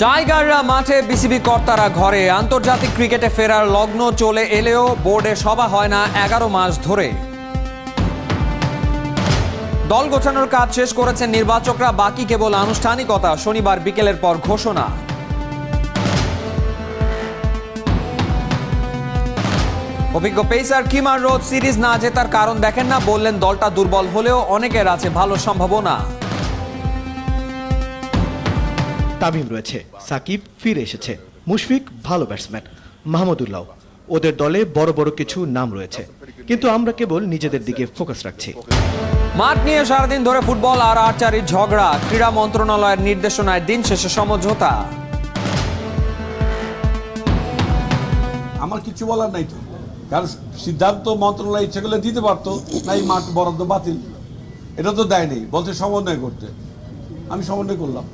টাইগাররা মাঠে, বিসিবি কর্তারা ঘরে। আন্তর্জাতিক ক্রিকেটে ফেরার লগ্ন চলে এলেও বোর্ডে সভা হয় না 11 মাস ধরে। দল গোছানোর কাজ শেষ করেছেন নির্বাচকরা, বাকি কেবল আনুষ্ঠানিকতা। শনিবার বিকেলের পর ঘোষণা। অভিজ্ঞ পেসার কিমার রোড সিরিজ না জেতার কারণ দেখেন না, বললেন দলটা দুর্বল হলেও অনেকের আছে ভালো সম্ভাবনা। তামিম রয়েছে, সাকিব ফিরে এসেছে, মুশফিক ভালো ব্যাটসম্যান, মাহমুদুল্লাহ, ওদের দলে বড় বড় কিছু নাম রয়েছে, কিন্তু আমরা কেবল নিজেদের দিকে ফোকাস রাখছি। মাঠ নিয়ে সারাদিন ধরে ফুটবল আর আর্চারির ঝগড়া। ক্রীড়া মন্ত্রণালয়ের নির্দেশনায় দিন শেষে সমঝোতা। আমার কিছু বলার নাই তো, কারণ সিদ্ধান্ত মন্ত্রণালয় ইচ্ছে করলে দিতে পারতো, না এই মাঠ বরাদ্দ বাতিল, এটা তো দেয়নি, বলছে সমন্বয় করতে। আমি সমন্বয় করলাম।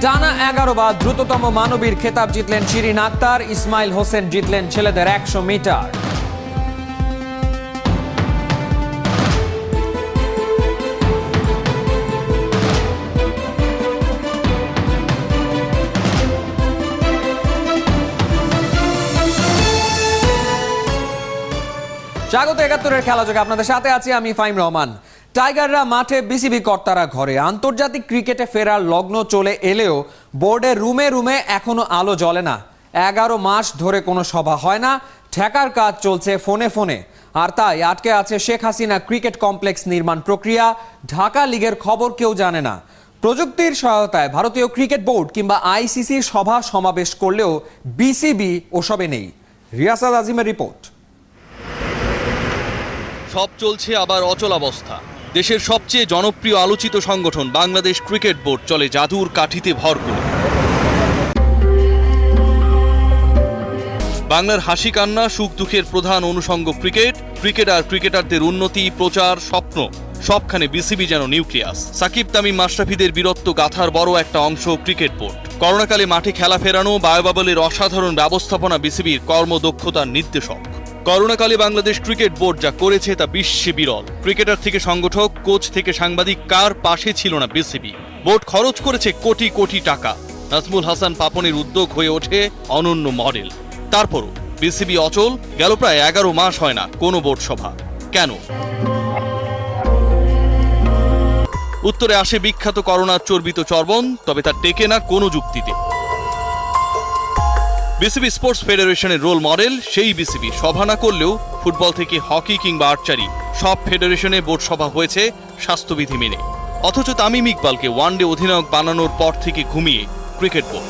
টানা 11 বার দ্রুততম মানবীর খেতাব জিতলেন শিরিন আক্তার। ইসমাইল হোসেন জিতলেন ছেলেদের 100 মিটার। স্বাগত 71-এর খেলাযোগে, আপনাদের সাথে আছি আমি ফাহিম রহমান। টাইগাররা মাঠে, বিসিবি কর্তারা ঘরে। আন্তর্জাতিক ক্রিকেটে ফেরার লগ্ন চলে এলেও বোর্ডের রুমে রুমে এখনো আলো জ্বলে না। 11 মাস ধরে কোনো সভা হয় না, ঠেকার কাজ চলছে ফোনে ফোনে। আর তাই আটকে আছে শেখ হাসিনা ক্রিকেট কমপ্লেক্স নির্মাণ প্রক্রিয়া। ঢাকা লিগের খবর কেউ জানে না। প্রযুক্তির সহায়তায় ভারতীয় ক্রিকেট বোর্ড কিংবা আইসিসির সভা সমাবেশ করলেও বিসিবি ওসবে নেই। রিয়াসাদ আজিমের রিপোর্ট। সব চলছে আবার অচলাবস্থা। দেশের সবচেয়ে জনপ্রিয় আলোচিত সংগঠন বাংলাদেশ ক্রিকেট বোর্ড চলে জাদুর কাঠিতে ভর করে। বাংলার হাসি কান্না, সুখ দুঃখের প্রধান অনুষঙ্গ ক্রিকেট আর ক্রিকেটারদের উন্নতি, প্রচার, স্বপ্ন সবখানে বিসিবি যেন নিউক্লিয়াস। সাকিব, তামিম, মাশরাফিদের বীরত্ব গাথার বড় একটা অংশ ক্রিকেট বোর্ড। করোনাকালে মাঠে খেলা ফেরানো, বায়োবাবলের অসাধারণ ব্যবস্থাপনা বিসিবির কর্মদক্ষতার নির্দেশক। করোনাকালে বাংলাদেশ ক্রিকেট বোর্ড যা করেছে তা বিশ্বে বিরল। ক্রিকেটার থেকে সংগঠক, কোচ থেকে সাংবাদিক, কার পাশে ছিল না বিসিবি। বোর্ড খরচ করেছে কোটি কোটি টাকা। নাজমুল হাসান পাপনের উদ্যোগ হয়ে ওঠে অনন্য মডেল। তারপরও বিসিবি অচল। গেল প্রায় 11 মাস হয় না কোনো বোর্ড সভা। কেন? উত্তরে আসে বিখ্যাত করোনার চর্বিত চর্বণ, তবে তা টেকে না কোনো যুক্তিতে। বিসিবি স্পোর্টস ফেডারেশনের রোল মডেল সেই বিসিবি সভা না করলেও ফুটবল থেকে হকি কিংবা আর্চারি সব ফেডারেশনে বোর্ড সভা হয়েছে স্বাস্থ্যবিধি মেনে। অথচ তামিম ইকবালকে ওয়ানডে অধিনায়ক বানানোর পর থেকে ঘুমিয়ে ক্রিকেট বোর্ড।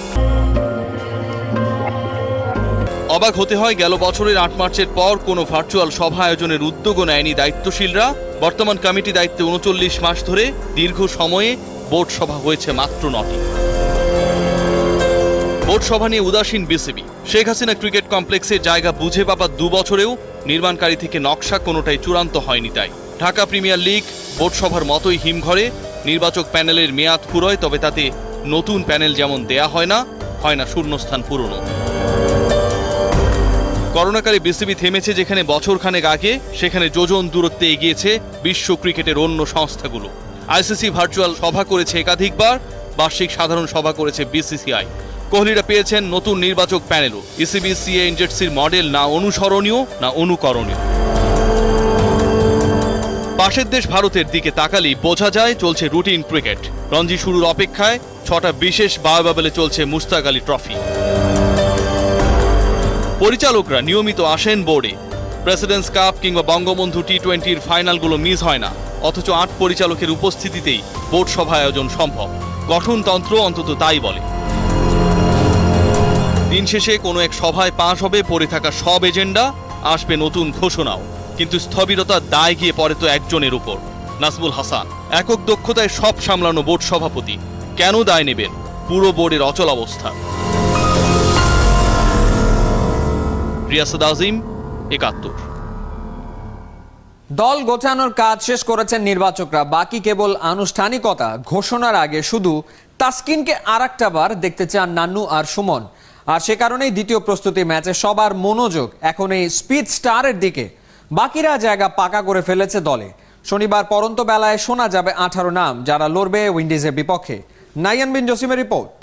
অবাক হতে হয়, গেল বছরের 8 মার্চের পর কোনো ভার্চুয়াল সভা আয়োজনের উদ্যোগও নেয়নি দায়িত্বশীলরা। বর্তমান কমিটি দায়িত্বে 39 মাস ধরে দীর্ঘ সময়ে বোর্ড সভা হয়েছে মাত্র 9টি। বোর্ড সভা নিয়ে উদাসীন বিসিবি। শেখ হাসিনা ক্রিকেট কমপ্লেক্সের জায়গা বুঝে পাবার 2 বছরেও নির্মাণকারী থেকে নকশা কোনোটাই চূড়ান্ত হয়নি। তাই ঢাকা প্রিমিয়ার লিগ বোর্ড সভার মতোই হিমঘরে। নির্বাচক প্যানেলের মেয়াদ ফুরোয়, তবে তাতে নতুন প্যানেল যেমন দেয়া হয় না শূন্যস্থান পূরণও। করোনাকালে বিসিবি থেমেছে যেখানে বছরখানেক আগে, সেখানে যোজন দূরত্বে এগিয়েছে বিশ্ব ক্রিকেটের অন্য সংস্থাগুলো। আইসিসি ভার্চুয়াল সভা করেছে একাধিকবার, বার্ষিক সাধারণ সভা করেছে বিসিসিআই। কোহলিরা পেয়েছেন নতুন নির্বাচক প্যানেলও। ইসিবি সিএ এনজেডসির মডেল না অনুসরণীয় না অনুকরণীয়। পাশের দেশ ভারতের দিকে তাকালেই বোঝা যায় চলছে রুটিন ক্রিকেট। রঞ্জি শুরুর অপেক্ষায় 6টা বিশেষ বায়োবাবলে চলছে মুশতাক আলী ট্রফি। পরিচালকরা নিয়মিত আসেন বোর্ডে। প্রেসিডেন্টস কাপ কিংবা বঙ্গবন্ধু টি20-র ফাইনালগুলো মিস হয় না। অথচ 8 পরিচালকের উপস্থিতিতেই বোর্ড সভা আয়োজন সম্ভব। গঠনতন্ত্র অন্তত তাই বলে। দিন শেষে কোনো এক সভায় পাশ হবে পড়ে থাকা সব এজেন্ডা, আসবে নতুন ঘোষণাও। কিন্তু স্থবিরতার দায় গিয়ে পড়ে তো একজনের উপর, নাজমুল হাসান। একক দক্ষতায় সব সামলানো বোর্ড সভাপতি কেন দায় নেবেন পুরো বোর্ডের অচল অবস্থা? রিয়াসাদ আজিম, 71। দল গোছানোর কাজ শেষ করেছেন নির্বাচকরা, বাকি কেবল আনুষ্ঠানিকতা। ঘোষণার আগে শুধু তাসকিনকে আরেকটা বার দেখতে চান নান্নু আর সুমন। আর সে কারণেই দ্বিতীয় প্রস্তুতি ম্যাচে সবার মনোযোগ এখন এই স্পিড স্টারের দিকে। বাকিরা জায়গা পাকা করে ফেলেছে দলে। শনিবার পরন্ত বেলায় শোনা যাবে 18 নাম যারা লড়বে উইন্ডিজের বিপক্ষে। নাইয়ান বিন জসিমের রিপোর্ট।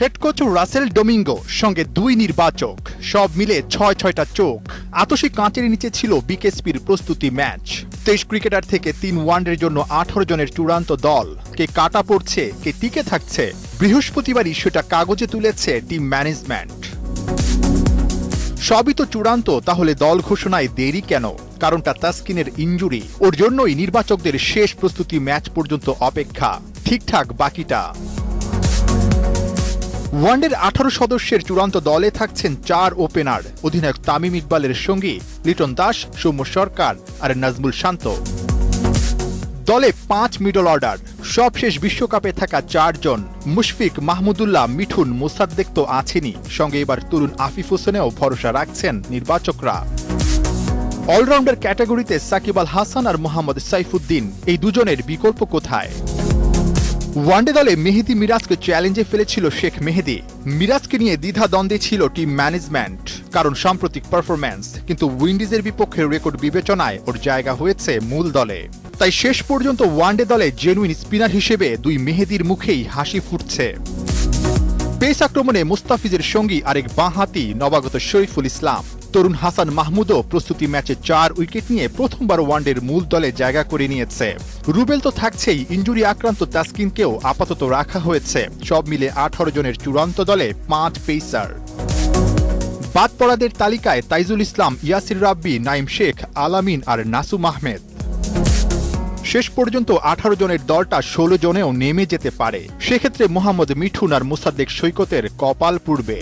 হেড কোচ রাসেল ডোমিঙ্গো সঙ্গে 2 নির্বাচক, সব মিলে 6টা চোখ। আতশী কাঁচের নিচে ছিল বিকেএসপির প্রস্তুতি ম্যাচ। 23 ক্রিকেটার থেকে 3 ওয়ানডের জন্য 18 জনের চূড়ান্ত দল। কে কাটা পড়ছে, কে টিকে থাকছে, বৃহস্পতিবারই সেটা কাগজে তুলেছে টিম ম্যানেজমেন্ট। সবই তো চূড়ান্ত, তাহলে দল ঘোষণায় দেরি কেন? কারণটা তাসকিনের ইনজুরি। ওর জন্যই নির্বাচকদের শেষ প্রস্তুতি ম্যাচ পর্যন্ত অপেক্ষা। ঠিকঠাক বাকিটা। ওয়ানডের 18 সদস্যের চূড়ান্ত দলে থাকছেন 4 ওপেনার, অধিনায়ক তামিম ইকবালের সঙ্গী লিটন দাস, সৌম্য সরকার আর নাজমুল শান্ত। দলে 5 মিডল অর্ডার, সবশেষ বিশ্বকাপে থাকা 4 জন। মুশফিক, মাহমুদুল্লাহ, মিঠুন, মোসাদ্দেক তো আছেনই, সঙ্গে এবার তরুণ আফিফ হোসেনেও ভরসা রাখছেন নির্বাচকরা। অলরাউন্ডার ক্যাটাগরিতে সাকিব আল হাসান আর মোহাম্মদ সাইফুদ্দিন, এই দুজনের বিকল্প কোথায়? ওয়ানডে দলে মেহেদী মিরাজকে চ্যালেঞ্জে ফেলেছিল শেখ মেহেদী। মিরাজকে নিয়ে দ্বিধাদ্বন্দ্বে ছিল টিম ম্যানেজমেন্ট, কারণ সাম্প্রতিক পারফরম্যান্স। কিন্তু উইন্ডিজের বিপক্ষে রেকর্ড বিবেচনায় ওর জায়গা হয়েছে মূল দলে। তাই শেষ পর্যন্ত ওয়ানডে দলে জেনুইন স্পিনার হিসেবে 2 মেহেদীর মুখেই হাসি ফুটছে। পেস আক্রমণে মুস্তাফিজের সঙ্গী আরেক বাঁহাতি নবাগত শরীফুল ইসলাম। তরুণ হাসান মাহমুদও প্রস্তুতি ম্যাচে 4 উইকেট নিয়ে প্রথমবার ওয়ানডের মূল দলে জায়গা করে নিয়েছে। রুবেল তো থাকছেই, ইনজুরি আক্রান্ত তাসকিনকেও আপাতত রাখা হয়েছে। সব মিলে 18 জনের চূড়ান্ত দলে 5 পেসার। বাদ পড়াদের তালিকায় তাইজুল ইসলাম, ইয়াসির রাব্বি, নাইম শেখ, আলামিন আর নাসুম আহমেদ। শেষ পর্যন্ত 18 জনের দলটা 16 জনেও নেমে যেতে পারে। সেক্ষেত্রে মোহাম্মদ মিঠুন আর মোসাদ্দেক সৈকতের কপাল পুড়বে।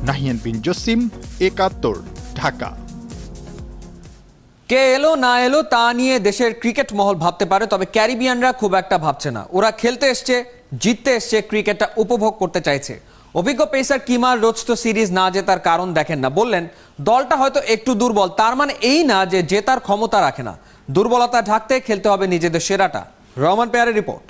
নাহিয়ান বিন জসিম, 71, ঢাকা। কে এলো না এলো তা নিয়ে দেশের ক্রিকেট মহল ভাবতে পারে, তবে ক্যারিবিয়ানরা খুব একটা ভাবছে না। ওরা খেলতে এসছে, জিততে এসছে, ক্রিকেটটা উপভোগ করতে চাইছে। অভিজ্ঞ পেসার কিমার রোজ তো সিরিজ না জেতার কারণ দেখেন না, বললেন দলটা হয়তো একটু দুর্বল, তার মানে এই না যে জেতার ক্ষমতা রাখে না। দুর্বলতা ঢাকতে খেলতে হবে নিজেদের সেরাটা। রহমান পেয়ারের রিপোর্ট।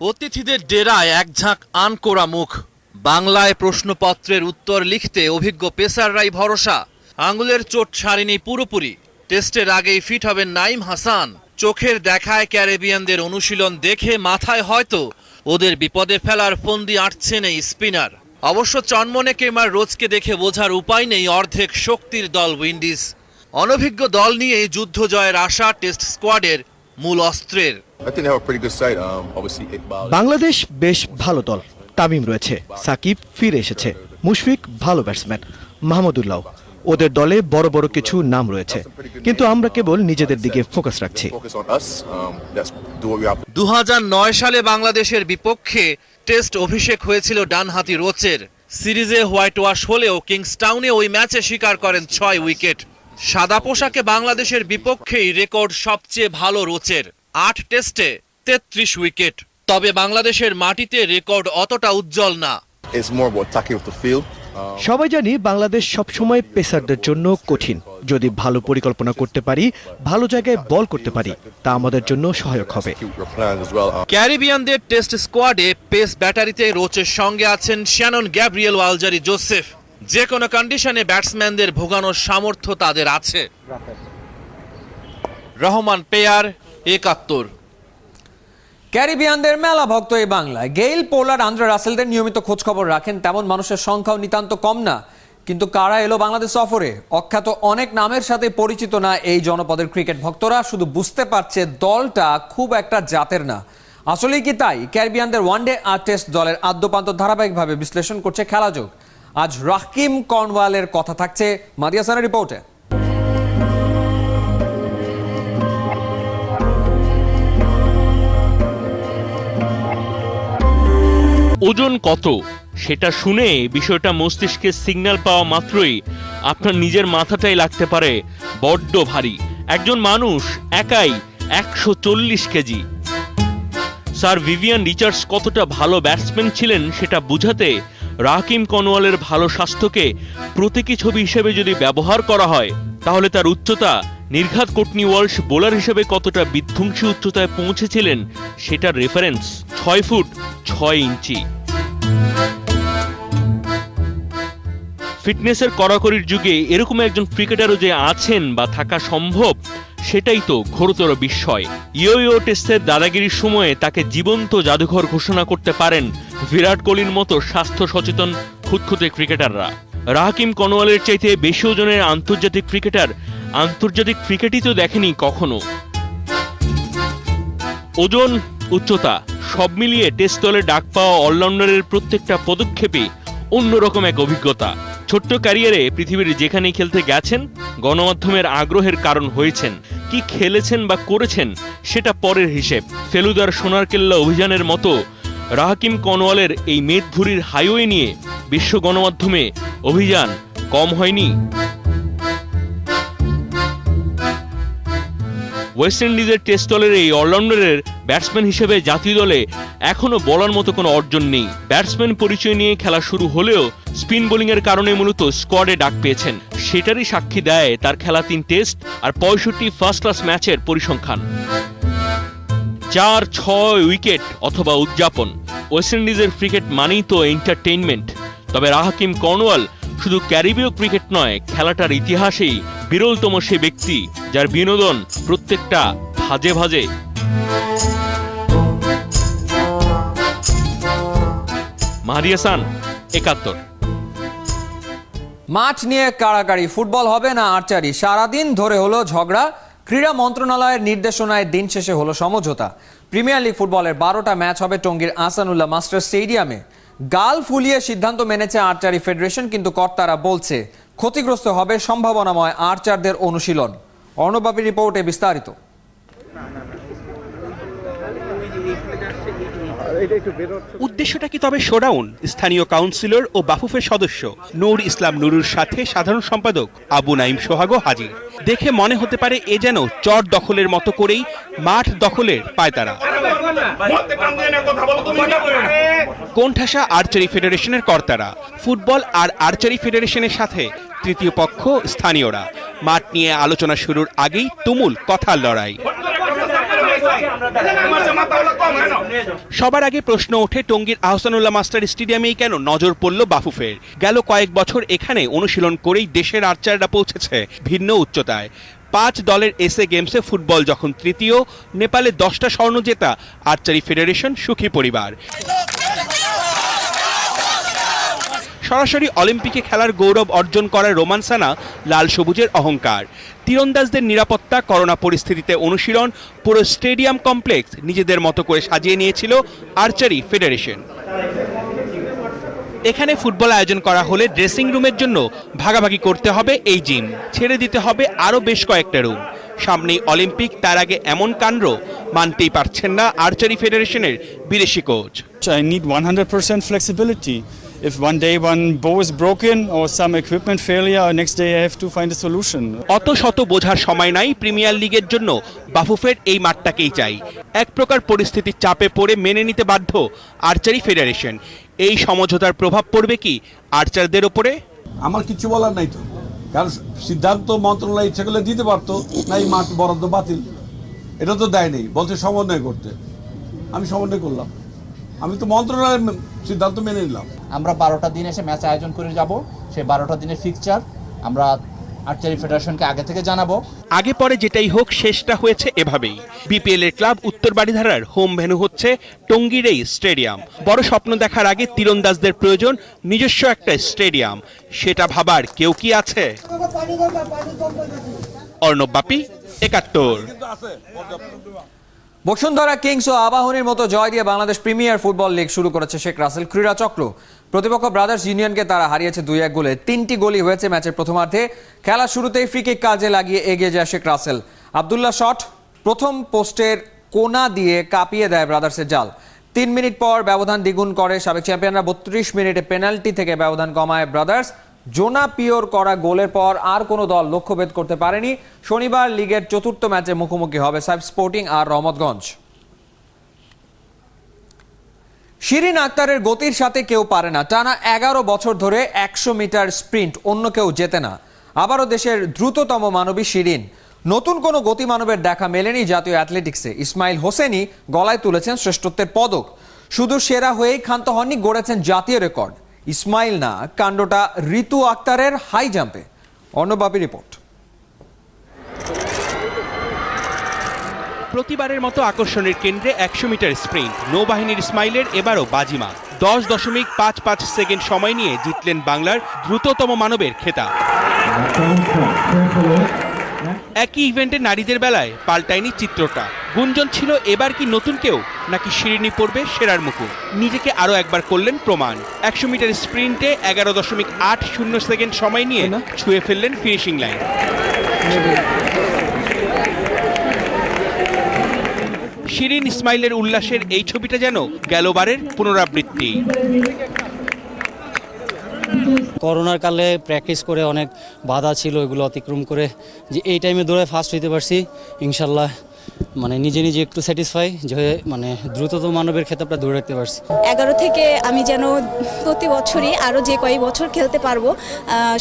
অতিথিদের ডেরায় এক ঝাঁক আনকোরা মুখ। বাংলায় প্রশ্নপত্রের উত্তর লিখতে অভিজ্ঞ পেসাররাই ভরসা। আঙুলের চোট ছাড়েনি পুরোপুরি। টেস্টের আগেই ফিট হবেন নাইম হাসান। চোখের দেখায় ক্যারিবিয়ানদের অনুশীলন দেখে মাথায় হয়তো ওদের বিপদে ফেলার ফন্দি আঁটছেন এই স্পিনার। অবশ্য চনমনে কেমার রোজকে দেখে বোঝার উপায় নেই অর্ধেক শক্তির দল উইন্ডিজ। অনভিজ্ঞ দল নিয়ে যুদ্ধ জয়ের আশা টেস্ট স্কোয়াডের মূল অস্ত্রের। বাংলাদেশ বেশ ভালো দল। তামিম রয়েছে, সাকিব ফিরে এসেছে, মুশফিক ভালো ব্যাটসম্যান, মাহমুদুল্লাহ। ওদের দলে বড় বড় কিছু নাম রয়েছে, কিন্তু আমরা কেবল নিজেদের দিকে ফোকাস রাখছি। 2009 সালে বাংলাদেশের বিপক্ষে টেস্ট অভিষেক হয়েছিল ডানহাতি রোচের। সিরিজে হোয়াইট ওয়াশ হলেও কিংস্টাউনে ওই ম্যাচে শিকার করেন 6 উইকেট। সাদা পোশাকে বাংলাদেশের বিপক্ষেই রেকর্ড সবচেয়ে ভালো রোচের, 8 টেস্টে 33 উইকেট। তবে বাংলাদেশের মাটিতে রেকর্ড অতটা উজ্জ্বল না। সবাই জানি বাংলাদেশ সবসময় পেসারদের জন্য কঠিন। যদি ভালো পরিকল্পনা করতে পারি, ভালো জায়গায় বল করতে পারি, তা আমাদের জন্য সহায়ক হবে। ক্যারিবিয়ানদের টেস্ট স্কোয়াডে পেস ব্যাটারিতে রোচের সঙ্গে আছেন শ্যানন, গ্যাব্রিয়েল, আলজারি, জোসেফ। যে কোনো কন্ডিশনে ব্যাটসম্যানদের ভোগানোর সামর্থ্য তাদের আছে। রহমান পেয়ার, 71। ক্যারিবিয়ানদের মেলা ভক্ত এই বাংলায়। গেইল, পোলার, আন্দ্রে রাসেলদের নিয়মিত খোঁজ খবর রাখেন, তেমন মানুষের সংখ্যাও নিতান্ত কম না। কিন্তু কারা এলো বাংলাদেশ সফরে? অখ্যাত অনেক নামের সাথে পরিচিত না এই জনপদের ক্রিকেট ভক্তরা, শুধু বুঝতে পারছে দলটা খুব একটা জাতের না। আসলেই কি তাই? ক্যারিবিয়ানদের ওয়ানডে আর টেস্ট দলের আদ্যপান্ত ধারাবাহিকভাবে বিশ্লেষণ করছে খেলাযোগ। আজ রাকিম কর্নওয়ালের কথা থাকছে মাদিয়া সানের রিপোর্টে। ওজন কত সেটা শুনে বিষয়টা মস্তিষ্কে সিগন্যাল পাওয়া মাত্রই আপনার নিজের মাথাটাই লাগতে পারে বড্ড ভারী। একজন মানুষ একাই 140 কেজি। স্যার ভিভিয়ান রিচার্ডস কতটা ভালো ব্যাটসম্যান ছিলেন সেটা বুঝাতে রাকিম কর্নওয়ালের ভালো স্বাস্থ্যকে প্রতীকী ছবি হিসেবে যদি ব্যবহার করা হয়, তাহলে তার উচ্চতা নির্ঘাত কোটনি ওয়ালশ বোলার হিসেবে কতটা বিধ্বংসী উচ্চতায় পৌঁছেছিলেন সেটার রেফারেন্স 6 ফুট 6 ইঞ্চি। ফিটনেসের কড়াকড়ির যুগে এরকম একজন ক্রিকেটারও যে আছেন বা থাকা সম্ভব সেটাই তো ঘোরতর বিস্ময়। ইয়ো টেস্টের দাদাগিরির সময়ে তাকে জীবন্ত জাদুঘর ঘোষণা করতে পারেন বিরাট কোহলির মতো স্বাস্থ্য সচেতন খুঁতখুঁতে ক্রিকেটাররা। রাহাকিম কর্নওয়ালের চাইতে বেশি ওজনের আন্তর্জাতিক ক্রিকেটার আন্তর্জাতিক ক্রিকেটই তো দেখেনি কখনো। ওজন, উচ্চতা সব মিলিয়ে টেস্ট দলে ডাক পাওয়া অলরাউন্ডারের প্রত্যেকটা পদক্ষেপে অন্যরকম এক অভিজ্ঞতা। ছোট্ট ক্যারিয়ারে পৃথিবীর যেখানেই খেলতে গেছেন গণমাধ্যমের আগ্রহের কারণ হয়েছেন। কি খেলেছেন বা করেছেন সেটা পরের হিসেব। ফেলুদার সোনার কেল্লা অভিযানের মতো রাহাকিম কর্নওয়ালের এই মেদভুরির হাইওয়ে নিয়ে বিশ্ব গণমাধ্যমে অভিযান কম হয়নি। ওয়েস্ট ইন্ডিজের টেস্ট দলের এই অলরাউন্ডারের ব্যাটসম্যান হিসেবে জাতীয় দলে এখনো বলার মতো কোনো অর্জন নেই। ব্যাটসম্যান পরিচয় নিয়ে খেলা শুরু হলেও স্পিন বোলিংয়ের কারণে মূলত স্কোয়াডে ডাক পেয়েছেন। সেটারই সাক্ষী দেয় তার খেলা 3 টেস্ট আর 65 ফার্স্ট ক্লাস ম্যাচের পরিসংখ্যান। 4-6 উইকেট অথবা উদযাপন। ওয়েস্ট ইন্ডিজের ক্রিকেট মানেই তো এন্টারটেইনমেন্ট। তবে রাহাকিম কর্নওয়াল শুধু ক্যারিবীয় ক্রিকেট নয়, খেলাটার ইতিহাসেই বিরলতম সে ব্যক্তি যার বিনোদন প্রত্যেকটা ভাজে ভাজে। মাহদি হাসান, 71। মাঠ নিয়ে কাড়াকাড়ি, ফুটবল হবে না আর্চারি, সারাদিন ধরে হলো ঝগড়া। ক্রীড়া মন্ত্রণালয়ের নির্দেশনায় দিন শেষে হলো সমঝোতা। প্রিমিয়ার লিগ ফুটবলের 12টা ম্যাচ হবে টঙ্গীর আহসানুল্লাহ মাস্টার স্টেডিয়ামে। গাল ফুলিয়ে সিদ্ধান্ত মেনেছে আর্চারি ফেডারেশন, কিন্তু কর্তারা বলছে ক্ষতিগ্রস্ত হবে সম্ভাবনাময় আর্চারদের অনুশীলন। অর্ণবাবীর রিপোর্টে বিস্তারিত। উদ্দেশ্যটা কি তবে শোডাউন? স্থানীয় কাউন্সিলর ও বাফুফের সদস্য নূর ইসলাম নুরুর সাথে সাধারণ সম্পাদক আবু নাইম সোহাগও হাজির। দেখে মনে হতে পারে এ যেন চট দখলের মতো করেই মাঠ দখলের পায়তারা। কোণঠাসা আর্চারি ফেডারেশনের কর্তারা। ফুটবল আর আর্চারি ফেডারেশনের সাথে তৃতীয় পক্ষ স্থানীয়রা। মাঠ নিয়ে আলোচনা শুরুর আগেই তুমুল কথার লড়াই। সবার আগে প্রশ্ন ওঠে টঙ্গীর আহসানুল্লাহ মাস্টার স্টেডিয়ামেই কেন নজর পড়ল বাফুফের? গেল কয়েক বছর এখানে অনুশীলন করেই দেশের আর্চাররা পৌঁছেছে ভিন্ন উচ্চতায়। 5 দলের এসএ গেমসে ফুটবল যখন তৃতীয়, নেপালে 10টা স্বর্ণ জেতা আর্চারি ফেডারেশন সুখী পরিবার। সরাসরি অলিম্পিকে খেলার গৌরব অর্জন করার রোমান্সানা লাল সবুজের অহংকার। তীরন্দাজদের নিরাপত্তা, করোনা পরিস্থিতিতে অনুশীলন, পুরো স্টেডিয়াম কমপ্লেক্স নিজেদের মতো করে সাজিয়ে নিয়েছিল আর্চারি ফেডারেশন। এখানে ফুটবল আয়োজন করা হলে ড্রেসিং রুমের জন্য ভাগাভাগি করতে হবে এই জিম, ছেড়ে দিতে হবে আরও বেশ কয়েকটা রুম। সামনেই অলিম্পিক, তার আগে এমন কাণ্ড মানতেই পারছেন না আর্চারি ফেডারেশনের বিদেশি coach. I need 100% flexibility. If one day one bow is broken or some equipment failure, next day I have to find a solution. অত শত বোঝার সময় নাই প্রিমিয়ার লিগের জন্য বাফুফের এই মাঠটাকেই চাই। এক প্রকার পরিস্থিতির চাপে পড়ে মেনে নিতে বাধ্য আর্চারি ফেডারেশন। এই সমঝোতার প্রভাব পড়বে কি আর্চারদের ওপরে? আমার কিছু বলার নাই তো, কারণ সিদ্ধান্ত মন্ত্রণালয় ইচ্ছা করলে দিতে পারতো, না এই মাঠ বরাদ্দ বাতিল, এটা তো দেয়নি, বলছে সমন্বয় করতে। আমি সমন্বয় করলাম, আমি তো মন্ত্রণালয়ের সিদ্ধান্ত মেনে নিলাম। আমরা 12টা দিন এসে ম্যাচ আয়োজন করে যাব। সেই 12টা দিনের ফিক্সচার আমরা আর্চারি ফেডারেশনকে আগে থেকে জানাবো। আগে পরে যেটাই হোক, শেষটা হয়েছে এভাবেই। বিপিএল এর ক্লাব উত্তর বাড়িধারার হোম ভেন্যু হচ্ছে টঙ্গীর এই স্টেডিয়াম। বড় স্বপ্ন দেখার আগে তীরন্দাজদের প্রয়োজন নিজস্ব একটা স্টেডিয়াম। সেটা ভাবার কেউ কি আছে? অর্ণব বাপি, 71। বসুন্ধরা কিংস ও আবাহনীর মতো জয় দিয়ে বাংলাদেশ প্রিমিয়ার ফুটবল লিগ শুরু করেছে শেখ রাসেল ক্রীড়া চক্র। প্রতিপক্ষ ব্রাদার্স ইউনিয়নকে তারা হারিয়েছে 2-1 গোলে। 3টি গোলই হয়েছে ম্যাচের প্রথমার্ধে। খেলা শুরুতেই ফ্রি কিক কাজে লাগিয়ে এগিয়ে যায় শেখ রাসেল। আব্দুল্লাহ শট প্রথম পোস্টের কোনা দিয়ে কাঁপিয়ে দেয় ব্রাদার্সের জাল। 3 মিনিট পর ব্যবধান দ্বিগুণ করে সাবেক চ্যাম্পিয়নরা। 32 মিনিটে পেনাল্টি থেকে ব্যবধান কমায় ব্রাদার্স। জোনা পিওর করা গোলের পর আর কোনো দল লক্ষ্যভেদ করতে পারেনি। শনিবার লিগের 4র্থ ম্যাচে মুখোমুখি হবে সাইফ স্পোর্টিং আর রহমতগঞ্জ। শিরিন আক্তারের গতির সাথে কেউ পারে না। টানা 11 বছর ধরে 100 মিটার স্প্রিন্ট অন্য কেউ জেতে না। আবারও দেশের দ্রুততম মানবী শিরিন। নতুন কোনো গতি মানবের দেখা মেলেনি জাতীয় অ্যাথলেটিক্সে। ইসমাইল হোসেনই গলায় তুলেছেন শ্রেষ্ঠত্বের পদক। শুধু সেরা হয়েই ক্ষান্ত হননি, গড়েছেন জাতীয় রেকর্ড। ইসমাইল না, কাণ্ডটা ঋতু আক্তারের হাই জাম্পে। অর্ণবাবী রিপোর্ট। প্রতিবারের মতো আকর্ষণের কেন্দ্রে 100 মিটার স্প্রিন্ট, নৌবাহিনীর ইসমাইলের এবারও বাজিমাত। 10.55 সেকেন্ড সময় নিয়ে জিতলেন বাংলার দ্রুততম মানবের খেতাব। একই ইভেন্টে নারীদের বেলায় পাল্টায়নি চিত্রটা। গুঞ্জন ছিল এবার কি নতুন কেউ নাকি শিরিনি পড়বে সেরার মুকুট। নিজেকে আরো একবার করলেন প্রমাণ। 100 মিটার স্প্রিন্টে 11.80 সেকেন্ড সময় নিয়ে ছুঁয়ে ফেললেন ফিনিশিং লাইন। শিরিন ইসমাইলের উল্লাসের এই ছবিটা যেন গেলবারের পুনরাবৃত্তি। করোনার কালে প্র্যাকটিস করে অনেক বাধা ছিল, এগুলো অতিক্রম করে যে এই টাইমে দৌড়ে ফার্স্ট হইতে পারছি, ইনশাল্লাহ মানে নিজে নিজে একটু স্যাটিসফাই যে মানে দ্রুততম মানবের খেতাবটা ধরে রাখতে পারছি। 11 থেকে আমি যেন প্রতি বছরই আরও যে কয়েক বছর খেলতে পারবো,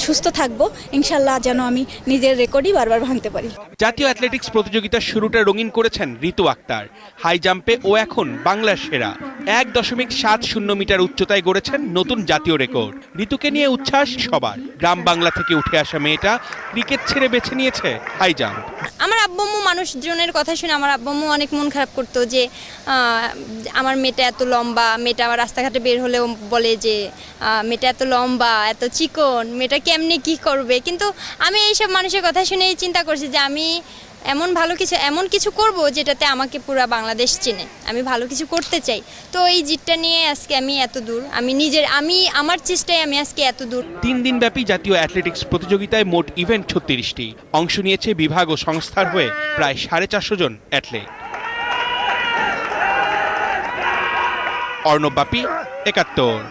সুস্থ থাকবো, ইনশাল্লাহ যেন আমি নিজের রেকর্ডই বারবার ভাঙতে পারি। জাতীয় অ্যাথলেটিক্স প্রতিযোগিতার শুরুটা রঙিন করেছেন ঋতু আক্তার। হাই জাম্পে ও এখন বাংলার সেরা। 1.70 মিটার উচ্চতায় গড়েছেন নতুন জাতীয় রেকর্ড। ঋতুকে নিয়ে উচ্ছ্বাস সবার। গ্রাম বাংলা থেকে উঠে আসা মেয়েটা ক্রিকেট ছেড়ে বেছে নিয়েছে হাই জাম্প। আমার আব্বু মানুষজনের কথা শুনে আমার আব্বু অনেক মন খারাপ করতো যে আমার মেয়েটা এত লম্বা, মেয়েটা আমার রাস্তাঘাটে বের হলেও বলে যে মেয়েটা এত লম্বা, এত চিকন, মেয়েটা কেমনি কি করবে। কিন্তু আমি এইসব মানুষের কথা শুনেই চিন্তা করছি যে আমি এমন কিছু করব যেটাতে আমাকে পুরো বাংলাদেশ চেনে। আমি ভালো কিছু করতে চাই, তো এই জিতটা নিয়ে আজকে আমি এত দূর, আমার চেষ্টায় আমি আজকে এত দূর। 3 দিনব্যাপী জাতীয় অ্যাথলেটিক্স প্রতিযোগিতায় মোট ইভেন্ট 36টি। অংশ নিয়েছে বিভাগ ও সংস্থার হয়ে প্রায় 450 জন অ্যাথলেট। অর্ণব বাপি, 71।